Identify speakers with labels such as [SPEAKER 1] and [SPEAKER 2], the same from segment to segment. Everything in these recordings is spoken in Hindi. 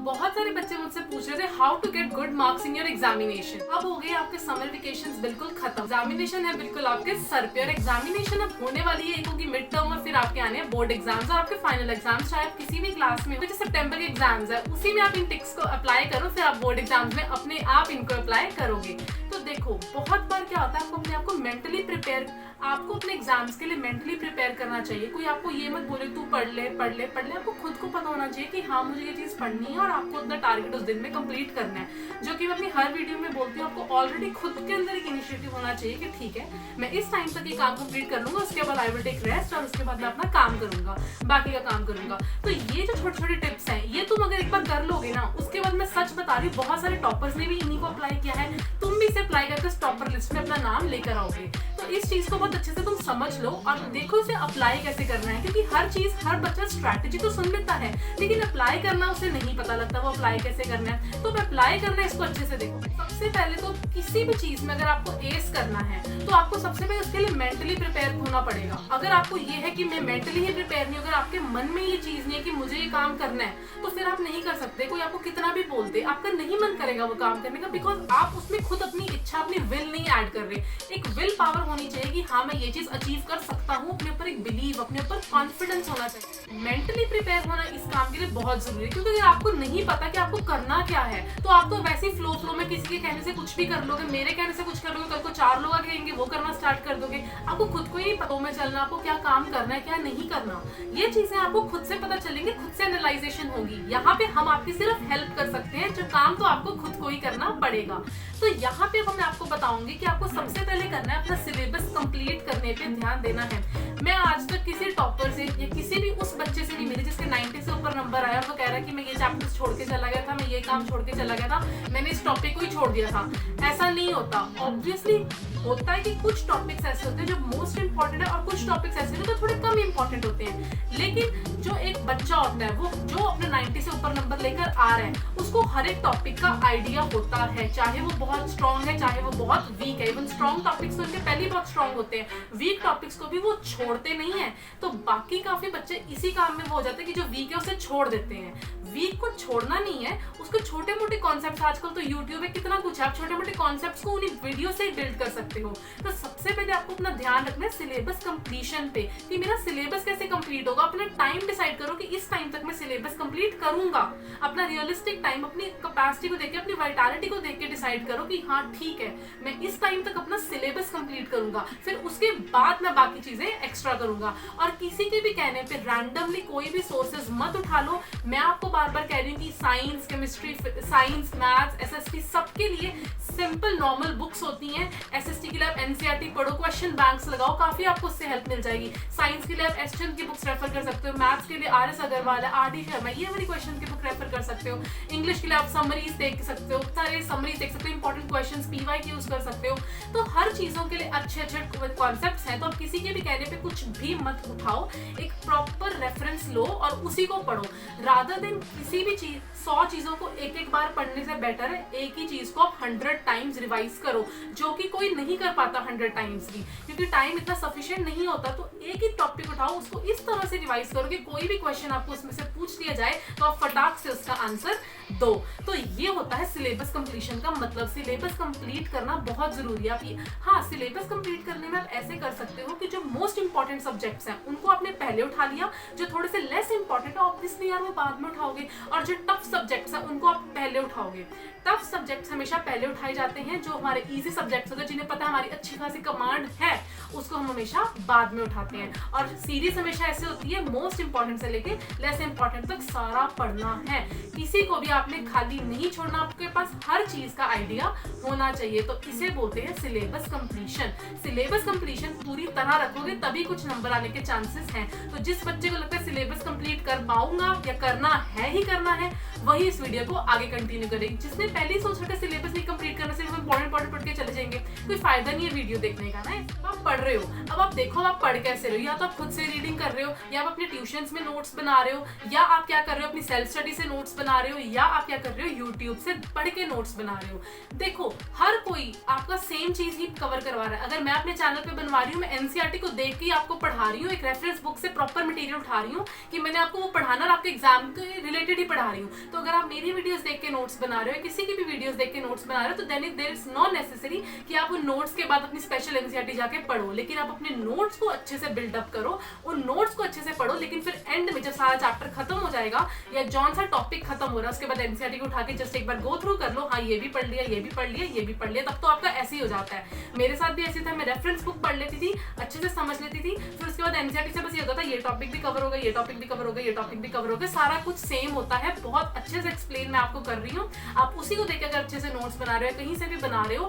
[SPEAKER 1] बहुत सारे बच्चे मुझसे पूछ रहे थे how to get good marks in your examination. अब हो गए आपके समर वेकेशंस बिल्कुल खत्म, एग्जामिनेशन है बिल्कुल आपके सर पे, और एग्जामिनेशन अब होने वाली है। एक होगी मिड टर्म और फिर आपके आने हैं बोर्ड एग्जाम्स और आपके फाइनल एग्जाम्स। चाहे आप किसी भी क्लास में हो, जो सितंबर के एग्जाम्स है उसी में आप इन टिक्स को अप्लाई करो, फिर आप बोर्ड एग्जाम्स में अपने आप इनको अप्लाई करोगे। तो देखो बहुत बार क्या होता है, आपको अपने आप को मेंटली प्रिपेयर, आपको अपने एग्जाम्स के लिए मेंटली प्रिपेयर करना चाहिए। कोई आपको ये मत बोले तू पढ़ ले पढ़ ले पढ़ ले, आपको खुद को पता होना चाहिए कि हाँ मुझे ये चीज पढ़नी है और आपको अपना टारगेट उस दिन में कंप्लीट करना है। जो कि मैं अपनी हर वीडियो में बोलती हूँ, आपको ऑलरेडी खुद के अंदर एक इनिशिएटिव होना चाहिए कि ठीक है मैं इस टाइम तक ये काम कंप्लीट कर लूंगा, उसके बाद आई विल टेक रेस्ट और उसके बाद मैं अपना काम करूंगा, बाकी का काम करूंगा। तो ये जो छोटे छोटे टिप्स हैं ये तुम अगर एक बार कर लोगे ना, उसके बाद मैं सच बता रही हूँ बहुत सारे टॉपर्स ने भी इन्हीं को अप्लाई किया है, तुम भी इसे अप्लाई करके टॉपर लिस्ट में अपना नाम लेकर आओगे। तो इस चीज को बहुत अच्छे से तुम समझ लो और देखो इसे अप्लाई कैसे करना है, क्योंकि हर चीज हर बच्चा स्ट्रैटेजी तो सुन लेता है लेकिन अप्लाई करना उसे नहीं पता लगता वो अप्लाई कैसे करना है। तो अप्लाई करना है इसको अच्छे से देखो। सबसे पहले तो किसी भी चीज में अगर आपको एस करना है तो आपको सबसे पहले उसके लिए मेंटली प्रिपेयर होना पड़ेगा। अगर आपको ये है कि मैं मेंटली ही प्रिपेयर नहीं, अगर आपके मन में ये चीज नहीं है कि मुझे ये काम करना है तो फिर आप नहीं कर सकते। कोई आपको कितना भी बोलते आपका नहीं मन करेगा वो काम करने का, बिकॉज आप उसमें खुद अपनी इच्छा अपनी विल नहीं ऐड कर रहे। एक विल पावर होनी चाहिए कि हाँ मैं ये चीज अचीव कर सकता हूँ, अपने ऊपर एक बिलीव, अपने ऊपर कॉन्फिडेंस होना चाहिए। मेंटली प्रिपेयर होना इस काम के लिए बहुत जरूरी है, क्योंकि अगर आपको नहीं पता कि आपको करना क्या है तो आप तो वैसे ही फ्लो में किसी के कहने से कुछ भी कर लोगे, मेरे कहने से कुछ कर लोगे, कल को 4 लोग कहेंगे वो करना स्टार्ट कर दोगे। आपको खुद को ही नहीं पता में चलना, आपको क्या काम करना है क्या नहीं करना, ये चीजें आपको खुद से पता चलेंगे, खुद से एनालाइजेशन होगी। यहाँ पे हम आपकी सिर्फ हेल्प कर सकते हैं, जो काम तो आपको खुद को ही करना पड़ेगा। तो यहाँ पे मैं आपको बताऊंगी कि आपको सबसे पहले करना है अपना सिलेबस कंप्लीट करने पे ध्यान देना है। मैं आज तक किसी टॉपर से या किसी भी उस बच्चे से नहीं मिली जिसके 90 से ऊपर नंबर आया और वो कह रहा है कि मैं ये चैप्टर छोड़ के चला गया था, मैं ये काम छोड़ के चला गया था, मैंने इस टॉपिक को ही छोड़ दिया था। ऐसा नहीं होता। ऑब्वियसली होता है कि कुछ टॉपिक्स ऐसे होते हैं जो मोस्ट इंपॉर्टेंट है और कुछ टॉपिक्स ऐसे होते हैं जो थोड़े कम इंपॉर्टेंट होते हैं। लेकिन जो एक बच्चा होता है वो जो अपने 90 से ऊपर नंबर लेकर आ रहा है उसको हर एक टॉपिक का आइडिया होता है, चाहे वो बहुत स्ट्रॉन्ग है चाहे वो बहुत वीक है। इवन स्ट्रॉन्ग टॉपिक्स तो उनके पहले बहुत स्ट्रॉन्ग होते हैं, वीक टॉपिक्स को भी वो छोड़ते नहीं है। तो बाकी काफी बच्चे इसी काम में वो हो जाते हैं कि जो वीक है उसे छोड़ देते हैं। वीक को छोड़ना नहीं है, उसके छोटे मोटे कॉन्सेप्ट्स, आजकल तो यूट्यूब में कितना कुछ है, आप छोटे मोटे कॉन्सेप्ट्स को उन्हीं वीडियो से बिल्ड कर सकते हो। तो सबसे पहले आपको अपना ध्यान रखना है सिलेबस कंप्लीशन पे कि मेरा सिलेबस कैसे कंप्लीट होगा। अपना टाइम डिसाइड करो कि इस टाइम तक मैं सिलेबस कंप्लीट करूंगा। अपना रियलिस्टिक टाइम अपनी कैपेसिटी को देख के अपनी वाइटैलिटी को देख के डिसाइड करो कि हाँ ठीक है मैं इस टाइम तक अपना सिलेबस कंप्लीट करूंगा, फिर उसके बाद मैं बाकी चीजें एक्स्ट्रा करूंगा। और किसी के भी कहने पे रैंडमली कोई भी सोर्सेज मत उठा लो। मैं आपको बार बार कह रही हूँ कि science chemistry science maths SST सबके लिए सिंपल नॉर्मल बुक्स होती हैं। एसएसटी के लिए आप एनसीईआरटी पढ़ो, क्वेश्चन बैंक्स लगाओ, काफी आपको उससे हेल्प मिल जाएगी। साइंस के लिए आप एसचंद की बुक्स रेफर कर सकते हो, मैथ्स के लिए आरएस अग्रवाल है, आरडी शर्मा, ये वाली क्वेश्चन की बुक रेफर कर सकते हो। इंग्लिश के लिए आप समरीज देख सकते हो, सारे समरीज देख सकते हो, इंपॉर्टेंट क्वेश्चंस पीवाई यूज कर सकते हो। तो हर चीजों के लिए अच्छे अच्छे कॉन्सेप्ट्स हैं। तो आप किसी के भी कहने पे कुछ भी मत उठाओ, एक प्रॉपर रेफरेंस लो और उसी को पढ़ो। रादर देन किसी भी चीज 100 चीजों को एक एक बार पढ़ने से बेटर है एक ही चीज को आप 100 टाइम्स रिवाइज करो, जो कि कोई नहीं कर पाता 100 टाइम्स भी, क्योंकि टाइम इतना सफिशिएंट नहीं होता। तो एक ही टॉपिक उठाओ, उसको इस तरह से रिवाइज करो कि कोई भी क्वेश्चन आपको उसमें से पूछ लिया जाए तो आप फटाक से उसका आंसर दो। तो ये होता है सिलेबस कंप्लीशन का मतलब। सिलेबस कंप्लीट करना बहुत जरूरी है। आप हाँ सिलेबस कंप्लीट करने में आप ऐसे कर सकते हो कि जो मोस्ट इंपॉर्टेंट सब्जेक्ट्स हैं उनको आपने पहले उठा लिया, जो थोड़े से लेस इंपॉर्टेंट है ऑब्वियसली यार वो बाद में उठाओगे, और जो टफ सब्जेक्ट्स हैं उनको आप पहले उठाओगे। टफ सब्जेक्ट्स हमेशा पहले उठाए जाते हैं, जो हमारे इजी सब्जेक्ट्स होते हैं जिन्हें पता है हमारी अच्छी खासी कमांड है उसको हम हमेशा बाद में उठाते हैं। और सीरीज हमेशा ऐसे होती है मोस्ट इंपॉर्टेंट से लेके लेस इंपॉर्टेंट तक सारा पढ़ना है। किसी को भी आपने खाली नहीं छोड़ना, आपके पास हर चीज का आइडिया होना चाहिए। तो इसे बोलते हैं सिलेबस कंप्लीशन। सिलेबस कंप्लीशन पूरी तरह रखोगे तभी कुछ नंबर आने के चांसेस हैं। तो जिस बच्चे को लगता है सिलेबस कंप्लीट कर पाऊंगा या करना है ही करना है, वही इस वीडियो को आगे कंटिन्यू करेगी। जिसने पहले ही सोचा था सिलेबस नहीं कंप्लीट करना, सिर्फ इंपॉर्टेंट पढ़ के चले जाएंगे, कोई फायदा नहीं है वीडियो देखने का ना। आप पढ़ रहे हो, अब आप देखो आप पढ़ कैसे रहे हो। या तो आप खुद से रीडिंग कर रहे हो, या आप अपने ट्यूशंस में नोट्स बना रहे हो, या आप क्या कर रहे हो अपनी सेल्फ स्टडी से नोट्स बना रहे हो, या आप क्या कर रहे हो यूट्यूब से पढ़ के नोट्स बना रहे हो। देखो हर कोई आपका सेम चीज ही कवर करवा रहा है। अगर मैं अपने चैनल पे बनवा रही हूँ, मैं एनसीईआरटी को देख के आपको पढ़ा रही हूँ, एक रेफरेंस बुक से प्रॉपर मटेरियल उठा रही हूँ कि मैंने आपको वो पढ़ाना और आपके एग्जाम के रिलेटेड ही पढ़ा रही हूँ। तो तो अगर आप मेरी वीडियोस देख के नोट्स बना रहे हो, किसी की भी वीडियोस देख के नोट्स बना रहे हो, तो then there is no necessary कि आप उन नोट्स के बाद अपनी स्पेशल एनसीईआरटी जाके पढ़ो, लेकिन आप अपने नोट्स को अच्छे से बिल्डअप करो, उन नोट्स को अच्छे से पढ़ो। लेकिन फिर एंड में जब सारा चैप्टर खत्म हो जाएगा या जौन सा टॉपिक खत्म हो रहा है, उसके बाद एनसीईआरटी को उठा के जस्ट एक बार गो थ्रू कर लो, हाँ ये भी पढ़ लिया, ये भी पढ़ लिया, ये भी पढ़ लिया, तब तो आपका ऐसे ही हो जाता है। मेरे साथ भी ऐसे था, मैं रेफरेंस बुक पढ़ लेती थी, अच्छे से समझ लेती थी, फिर उसके बाद एनसीईआरटी से बस ये होता था ये टॉपिक भी कवर हो गया, ये टॉपिक भी कवर हो गया, ये टॉपिक भी कवर हो गया, सारा कुछ सेम होता है। बहुत अच्छे से एक्सप्लेन मैं आपको कर रही हूँ, आप उसी को देख के अगर अच्छे से नोट्स बना रहे हो, कहीं से भी बना रहे हो,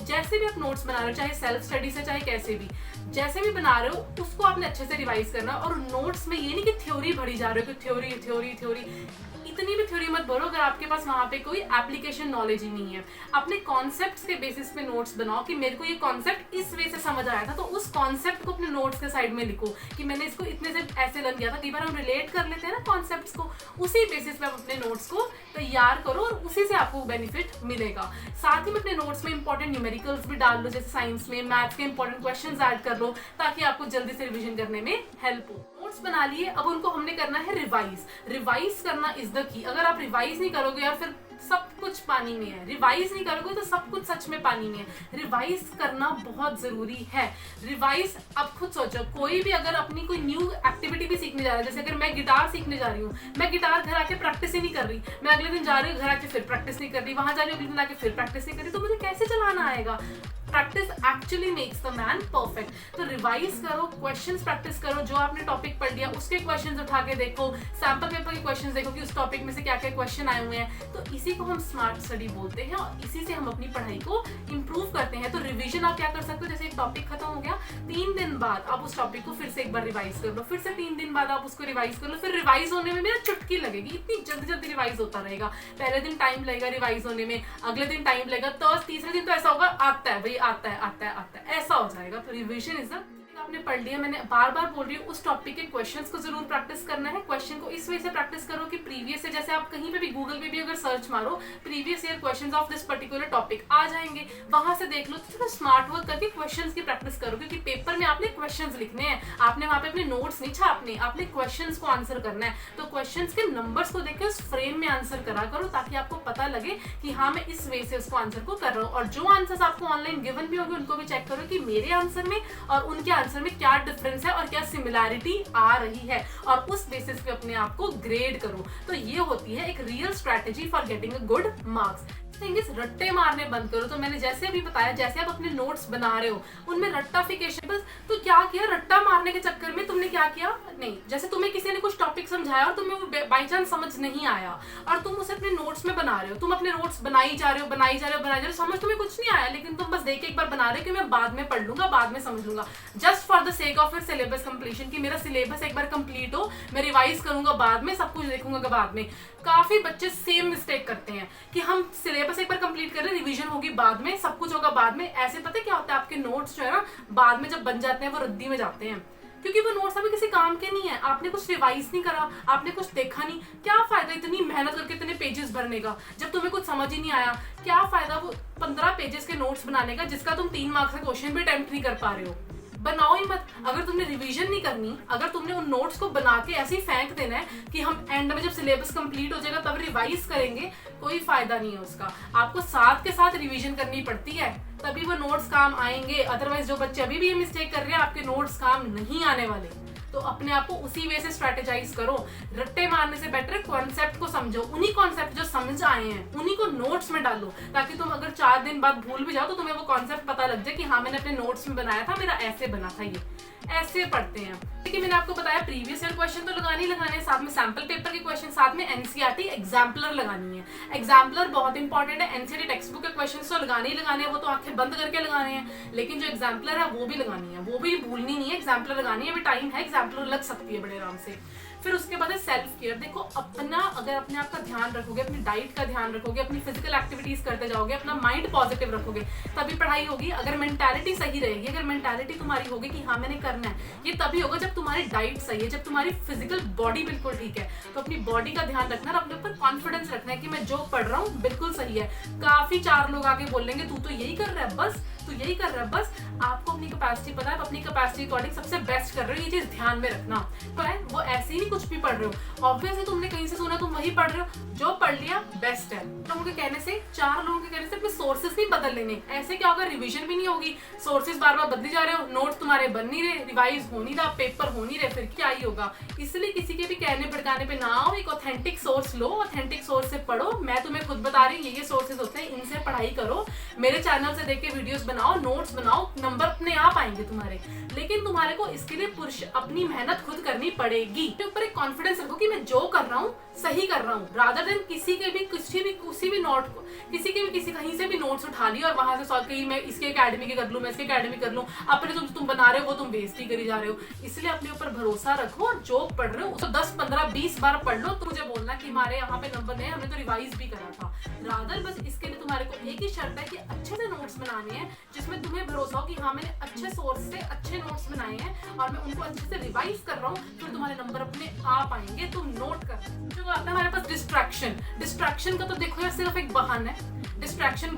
[SPEAKER 1] जैसे भी आप नोट्स बना रहे हो, चाहे सेल्फ स्टडी से चाहे कैसे भी, जैसे भी बना रहे हो, उसको आपने अच्छे से रिवाइज करना। और नोट्स में ये नहीं कि थ्योरी भरी जा रहे हो कि थ्योरी थ्योरी थ्योरी, इतनी भी थ्योरी मत भरो अगर आपके पास वहां पे कोई एप्लीकेशन नॉलेज ही नहीं है। अपने कॉन्सेप्ट्स के बेसिस पे नोट्स बनाओ कि मेरे को ये कॉन्सेप्ट इस वे से समझ आया था, तो उस कॉन्सेप्ट को अपने नोट्स के साइड में लिखो कि मैंने इसको इतने से ऐसे लर्न किया था। कई बार हम रिलेट कर लेते हैं ना कॉन्सेप्ट्स को, उसी बेसिस पे आप अपने नोट्स को तैयार करो और उसी से आपको बेनिफिट मिलेगा। साथ ही में अपने नोट्स में इंपॉर्टेंट न्यूमेरिकल्स भी डाल लो, जैसे साइंस में मैथ्स के इंपॉर्टेंट क्वेश्चंस ऐड कर लो, ताकि आपको जल्दी से रिवीजन करने में हेल्प हो। नोट्स बना लिए, अब उनको हमने करना है रिवाइज। रिवाइज करना इज द की। अगर आप रिवाइज नहीं करोगे यार, फिर सब कुछ पानी में है। रिवाइज नहीं करोगे तो सब कुछ सच में पानी में है। रिवाइज करना बहुत जरूरी है। रिवाइज, अब खुद सोचो, कोई भी अगर अपनी कोई न्यू एक्टिविटी भी सीखने जा रहा है, जैसे अगर मैं गिटार सीखने जा रही हूँ, मैं गिटार घर आके प्रैक्टिस ही नहीं कर रही, मैं अगले दिन जा रही हूँ घर आके फिर प्रैक्टिस नहीं कर रही, वहां जा रही हूँ अगले दिन आके फिर प्रैक्टिस नहीं कर रही, तो मुझे कैसे चलाना आएगा? Practice actually makes the man perfect. तो रिवाइज करो, क्वेश्चंस प्रैक्टिस करो, जो आपने टॉपिक पढ़ लिया उसके क्वेश्चंस उठा के देखो, सैंपल पेपर के क्वेश्चंस देखो कि उस टॉपिक में से क्या क्या क्वेश्चन आए हुए हैं। तो इसी को हम स्मार्ट स्टडी बोलते हैं और इसी से हम अपनी पढ़ाई को इंप्रूव करते हैं। तो रिविजन आप क्या कर सकते हो, जैसे एक टॉपिक खत्म हो गया, 3 दिन बाद आप उस टॉपिक को फिर से एक बार रिवाइज कर लो, फिर से 3 दिन बाद आप उसको रिवाइज कर लो, फिर रिवाइज होने में मेरा चुटकी लगेगी, इतनी जल्दी जल्दी रिवाइज होता रहेगा। पहले दिन टाइम लगेगा रिवाइज होने में, अगले दिन टाइम लगेगा, तो तीसरे दिन तो ऐसा होगा आता है भाई, आता है आता है आता है, ऐसा हो जाएगा। तो रिवीजन इज द, आपने पढ़ लिया, मैंने बार बार बोल रही हूँ, उस टॉपिक के क्वेश्चंस को जरूर प्रैक्टिस करना है। क्वेश्चन को इस वे से प्रैक्टिस करो कि प्रीवियस से, जैसे आप कहीं पे भी गूगल पे भी अगर सर्च मारो previous year questions of this particular topic आ जाएंगे, वहां से देख लो। तो थोड़ा स्मार्ट वर्क करके क्वेश्चंस की प्रैक्टिस करो, क्योंकि पेपर में आपने क्वेश्चंस लिखने हैं, आपने वहां पे अपने नोट्स नहीं छापने, आपने क्वेश्चंस को आंसर करना है। तो क्वेश्चंस के नंबर्स को देख के उस फ्रेम में आंसर करा करो, ताकि आपको पता लगे कि हाँ मैं इस वे से उसको आंसर को कर रहा हूँ। और जो आंसर्स आपको ऑनलाइन गिवन भी होंगे उनको भी चेक करो कि मेरे आंसर में और उनके आंसर में क्या डिफरेंस है और क्या सिमिलैरिटी आ रही है, और उस बेसिस पे अपने आप को ग्रेड करो। तो ये होती है एक real strategy for getting a good marks. Ratte मारने बंद करो। तो मैंने जैसे अभी बताया, जैसे आप अपने नोट्स बना रहे हो उनमें रट्टाफिकेशन, बस तो क्या किया, रट्टा मारने के चक्कर में तुमने क्या किया, नहीं, जैसे तुम्हें किसी ने कुछ टॉपिक समझाया और तुम्हें वो बाई चांस समझ नहीं आया और तुम उसे अपने नोट्स में बना रहे हो, तुम अपने नोट्स बनाई जा रहे हो, बनाई जा रहे हो, बनाई जा रहे हो, समझ तुम्हें कुछ नहीं आया, लेकिन तुम बस देख के एक बार बना रहे हो कि मैं बाद में पढ़ लूंगा, बाद में समझ लूंगा, just for the sake of syllabus completion, कि मेरा सिलेबस एक बार कंप्लीट हो, मैं रिवाइज करूंगा बाद में, सब कुछ देखूंगा बाद में। काफी बच्चे सेम मिस्टेक करते हैं कि हम सिलेबस एक बार कंप्लीट कर रहे हैं, रिवीजन होगी बाद में, सब कुछ होगा बाद में। ऐसे पता क्या होता है, आपके नोट्स जो है ना बाद में जब बन जाते हैं वो रद्दी में जाते हैं, क्योंकि वो नोट्स अभी किसी काम के नहीं है। आपने कुछ रिवाइज नहीं करा, आपने कुछ देखा नहीं, क्या फायदा इतनी मेहनत करके इतने पेजेस भरने का जब तुम्हें कुछ समझ ही नहीं आया? क्या फायदा वो 15 पेजेस के नोट्स बनाने का जिसका तुम 3 मार्क्स का क्वेश्चन भी अटेम्प्ट नहीं कर पा रहे हो? बनाओ ही मत। अगर तुमने रिवीजन नहीं करनी, अगर तुमने उन नोट्स को बना के ऐसे ही फेंक देना है कि हम एंड में जब सिलेबस कंप्लीट हो जाएगा तब रिवाइज करेंगे, कोई फायदा नहीं है उसका। आपको साथ के साथ रिवीजन करनी पड़ती है, तभी वो नोट्स काम आएंगे। अदरवाइज जो बच्चे अभी भी ये मिस्टेक कर रहे हैं, आपके नोट्स काम नहीं आने वाले। तो अपने आप को उसी वे से स्ट्रेटेजाइज करो। रट्टे मारने से बेटर कॉन्सेप्ट को समझो, उन्हीं कॉन्सेप्ट जो समझ आए हैं उन्हीं को नोट्स में डालो, ताकि तुम अगर 4 दिन बाद भूल भी जाओ तो तुम्हें वो कॉन्सेप्ट पता लग जाए कि हाँ मैंने अपने नोट्स में बनाया था, मेरा ऐसे बना था। ये ऐसे पढ़ते हैं। देखिए मैंने आपको बताया प्रीवियस ईयर क्वेश्चन तो लगाने ही लगाने हैं, साथ में सैंपल पेपर के क्वेश्चन, साथ में एनसीईआरटी एग्जाम्पलर लगानी है। एग्जाम्पलर बहुत इंपॉर्टेंट है। एनसीईआरटी टेक्स्ट बुक के क्वेश्चन तो लगाने ही लगाने हैं, वो तो आंखें बंद करके लगाने हैं, लेकिन जो एग्जाम्पलर है वो भी लगानी है, वो भी भूलनी नहीं है। एग्जाम्पलर लगानी है, अभी टाइम है, एग्जाम्पलर लग सकती है बड़े आराम से। फिर उसके बाद है सेल्फ केयर। देखो अपना, अगर अपने आप का ध्यान रखोगे, अपनी डाइट का ध्यान रखोगे, अपनी फिजिकल एक्टिविटीज करते जाओगे, अपना माइंड पॉजिटिव रखोगे, तभी पढ़ाई होगी। अगर मेंटालिटी सही रहेगी, अगर मेंटालिटी तुम्हारी होगी कि हाँ मैंने करना है, ये तभी होगा जब तुम्हारी डाइट सही है, जब तुम्हारी फिजिकल बॉडी बिल्कुल ठीक है। तो अपनी बॉडी का ध्यान रखना और अपने ऊपर कॉन्फिडेंस रखना है कि मैं जो पढ़ रहा हूँ बिल्कुल सही है। काफी 4 लोग आके बोलेंगे तू तो यही कर रहा है, बस तो यही कर रहा है, बस आपको अपनी कैपेसिटी पता है, अपनी कैपेसिटी अकॉर्डिंग सबसे बेस्ट कर रहे हो, ये चीज ध्यान में रखना। तो है वो ऐसे ही नहीं कुछ भी पढ़ रहे हो, ऑब्वियसली तुमने कहीं से सुना तुम वही पढ़ रहे हो, जो पढ़ लिया बेस्ट है। लोगों के कहने से, 4 लोगों के कहने से अपने सोर्सेस नहीं बदल लेने, ऐसे क्या होगा, रिवीजन भी नहीं होगी, सोर्सेस बार बार बदली जा रहे हो, नोट्स तुम्हारे बन नहीं रहे, रिवाइज हो नहीं रहा, पेपर हो नहीं रहे, फिर क्या ही होगा। इसलिए किसी के भी कहने भड़काने पे ना आओ, एक ऑथेंटिक सोर्स लो, ऑथेंटिक सोर्स से पढ़ो। मैं तुम्हें खुद बता रही हूँ ये सोर्सेज होते हैं, इनसे पढ़ाई करो, मेरे चैनल से देख के वीडियोस बनाओ, नोट्स बनाओ, नंबर अपने आप आएंगे तुम्हारे। लेकिन तुम्हारे को इसके लिए पुरुष अपनी मेहनत खुद करनी पड़ेगी। तो ऊपर एक कॉन्फिडेंस रखो कि मैं जो कर रहा हूँ सही कर रहा हूँ, रादर देन किसी के भी किसी भी नोट को किसी कहीं से भी नोट्स उठा लिया और वहां से सॉल्व कहीं मैं इसके एकेडमी के कर लूँ, मैं इसके एकेडमी कर लूँ, अपने तुम बना रहे हो वो तुम वेस्ट ही करी जा रहे हो। इसलिए अपने ऊपर भरोसा रखो और जो पढ़ रहे हो उसको 10, 15, 20 बार पढ़ लो। तो मुझे बोलना कि हमारे यहाँ पे नंबर नहीं, हमने तो रिवाइज भी करा था। रादर बस इसके लिए तुम्हारे को एक ही शर्त है कि अच्छे से नोट्स बनाने हैं, जिसमें तुम्हें भरोसा हो कि हाँ मैंने अच्छे सोर्स से अच्छे नोट्स बनाए हैं और मैं उनको अच्छे से रिवाइज कर रहा हूँ, फिर तुम्हारे नंबर अपने आप आएंगे। तुम नोट कर। जो आता है हमारे पास डिस्ट्रैक्शन का तो देखो यार सिर्फ एक बहाना है। डिस्ट्रैक्शन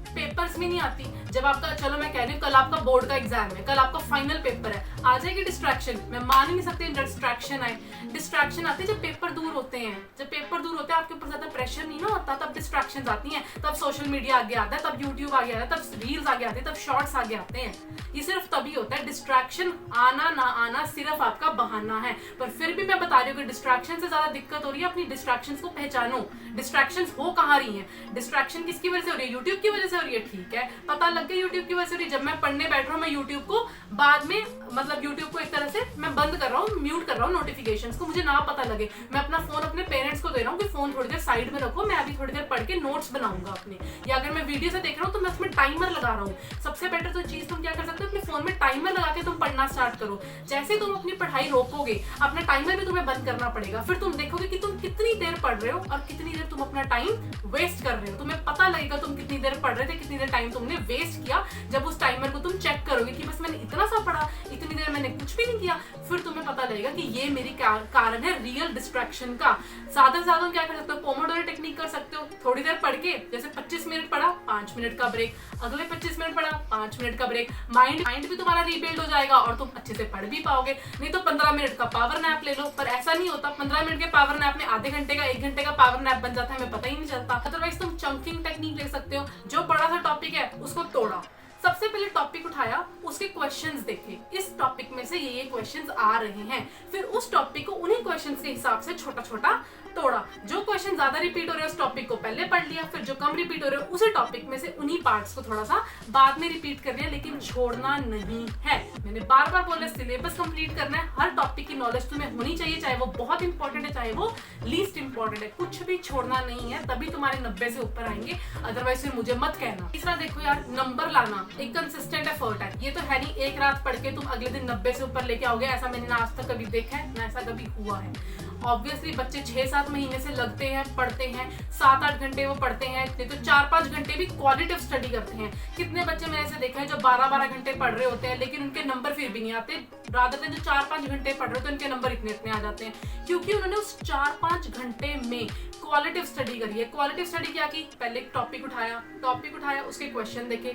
[SPEAKER 1] पेपर्स में नहीं आती। जब आपका, चलो मैं कह रही हूँ कल आपका बोर्ड का एग्जाम है, कल आपका फाइनल पेपर है, आ जाएगी डिस्ट्रैक्शन। मैं मान ही नहीं सकती डिस्ट्रैक्शन आए। डिस्ट्रैक्शन आती है जब पेपर दूर होते हैं, जब पेपर दूर होते हैं आपके ऊपर ज्यादा प्रेशर नहीं ना होता, तब डिस्ट्रैक्शन आती हैं, तब सोशल मीडिया आगे आता है, तब यूट्यूब आगे आता है, तब रील्स आगे आते हैं, तब शॉर्ट्स आगे आते हैं। ये सिर्फ तभी होता है। डिस्ट्रैक्शन आना ना आना सिर्फ आपका बहाना है। पर फिर भी मैं बता रही हूँ कि डिस्ट्रैक्शन से ज्यादा दिक्कत हो रही है, अपनी डिस्ट्रैक्शन को पहचानो। डिस्ट्रैक्शन हो कहाँ रही है, डिस्ट्रैक्शन किसकी वजह से हो रही है, यूट्यूब की वजह से हो रही है, ठीक है, पता लग गया यूट्यूब की वजह से हो रही है। जब मैं पढ़ने बैठ रहा हूँ, मैं यूट्यूब को बाद में, मतलब यूट्यूब को एक तरह से मैं बंद कर रहा हूँ, म्यूट कर रहा हूँ नोटिफिकेशंस को, मुझे ना पता लगे। मैं अपना फोन अपने पेरेंट्स को दे रहा हूँ कि फोन थोड़ी देर साइड में रखो, मैं अभी थोड़ी देर पढ़ के नोट्स बनाऊंगा अपने। या अगर मैं वीडियो से देख रहा हूँ तो मैं उसमें टाइमर लगा रहा हूँ। सबसे बेटर तो चीज तुम क्या कर सकते हो, अपने फोन में टाइमर लगा के तुम पढ़ना स्टार्ट करो। जैसे तुम अपनी पढ़ाई रोकोगे, अपना टाइमर भी तुम्हें बंद करना पड़ेगा, फिर तुम देखोगे कि तुम कितनी देर पढ़ रहे हो और कितनी देर तुम अपना टाइम वेस्ट कर रहे हो। तुम्हें पता लगेगा तुम कितनी देर पढ़ रहे थे, कितनी देर टाइम तुमने वेस्ट किया। जब उस टाइमर को तुम चेक करोगे कि बस मैंने इतना सा पढ़ा, इतनी देर मैंने कुछ भी नहीं किया, फिर तुम्हें पता लगेगा कि ये मेरी कारण है रियल डिस्ट्रैक्शन का। ज्यादा से ज्यादा क्या कर सकते हो, पोमोडोरो टेक्निक कर सकते हो। थोड़ी देर पढ़ के, जैसे 25 मिनट पढ़ा, 5 मिनट का ब्रेक, अगले 25 मिनट पढ़ा, 5 मिनट का ब्रेक। माइंड भी तुम्हारा रीबिल्ड हो जाएगा और तुम अच्छे से पढ़ भी पाओगे। नहीं तो 15 मिनट का पावर नैप ले लो, पर ऐसा नहीं होता। 15 मिनट के पावर नैप में आधे घंटे का, 1 घंटे का पावर नैप बन जाता है, हमें पता ही नहीं चलता। अदरवाइज तुम चंकिंग टेक्निक ले सकते हो। जो बड़ा सा टॉपिक है उसको तोड़ा, सबसे पहले टॉपिक उठाया, उसके क्वेश्चंस देखे, इस टॉपिक में से ये क्वेश्चंस आ रहे हैं, फिर उस टॉपिक को उन्हीं क्वेश्चंस के हिसाब से छोटा छोटा तोड़ा। जो क्वेश्चन ज्यादा रिपीट हो रहे हैं उस टॉपिक को पहले पढ़ लिया, फिर जो कम रिपीट हो रहे हैं उसी टॉपिक में से उन्हीं पार्ट्स को थोड़ा सा बाद में रिपीट कर लिया, लेकिन छोड़ना नहीं है। मैंने बार बार बोला, सिलेबस कंप्लीट करना है, हर टॉपिक की नॉलेज तुम्हें होनी चाहिए, चाहे वो बहुत इंपॉर्टेंट है चाहे वो लीस्ट इंपॉर्टेंट है, कुछ भी छोड़ना नहीं है, तभी तुम्हारे 90 से ऊपर आएंगे। अदरवाइज फिर मुझे मत कहना। तीसरा देखो यार, नंबर लाना एक कंसिस्टेंट एफर्ट है। ये तो है नहीं एक रात पढ़ के तुम अगले दिन 90 से ऊपर लेके आओगे, ऐसा मैंने ना आज तक कभी देखा है ना ऐसा कभी हुआ है। ऑब्वियसली बच्चे 6-7 महीने से लगते हैं, पढ़ते हैं, 7-8 घंटे वो पढ़ते हैं, नहीं तो 4-5 घंटे भी क्वालिटिव स्टडी करते हैं। कितने बच्चे मैंने ऐसे देखा है जो 12-12 घंटे पढ़ रहे होते हैं, लेकिन उनके नंबर फिर भी नहीं आते। रादर देन जो 4-5 घंटे पढ़ रहे होते हैं उनके नंबर इतने आ जाते हैं, क्योंकि उन्होंने उस 4-5 घंटे में क्वालिटिव स्टडी करी है। क्वालिटिव स्टडी क्या की, पहले एक टॉपिक उठाया, उसके क्वेश्चन देखे,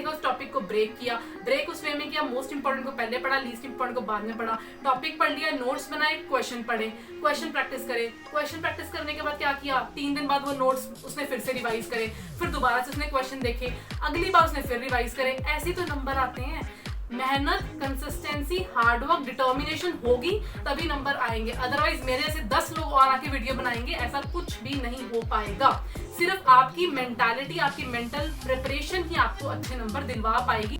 [SPEAKER 1] उस टॉपिक को ब्रेक किया, ब्रेक उस वे में किया, मोस्ट इंपॉर्टेंट को पहले पढ़ा, लीस्ट इंपॉर्टेंट को बाद में पढ़ा, टॉपिक पढ़ लिया, नोट्स बनाए, क्वेश्चन पढ़े, क्वेश्चन प्रैक्टिस करे। क्वेश्चन प्रैक्टिस करने के बाद क्या किया, 3 दिन बाद वो नोट्स उसने फिर से रिवाइज करे, फिर दोबारा से उसने क्वेश्चन देखे, अगली बार उसने फिर रिवाइज करे। ऐसे तो नंबर आते हैं। मेहनत, कंसिस्टेंसी, हार्डवर्क, डिटर्मिनेशन होगी तभी नंबर आएंगे। अदरवाइज मेरे ऐसे 10 लोग और आके वीडियो बनाएंगे, ऐसा कुछ भी नहीं हो पाएगा। सिर्फ आपकी मेंटालिटी, आपकी मेंटल प्रिपरेशन ही आपको अच्छे नंबर दिलवा पाएगी।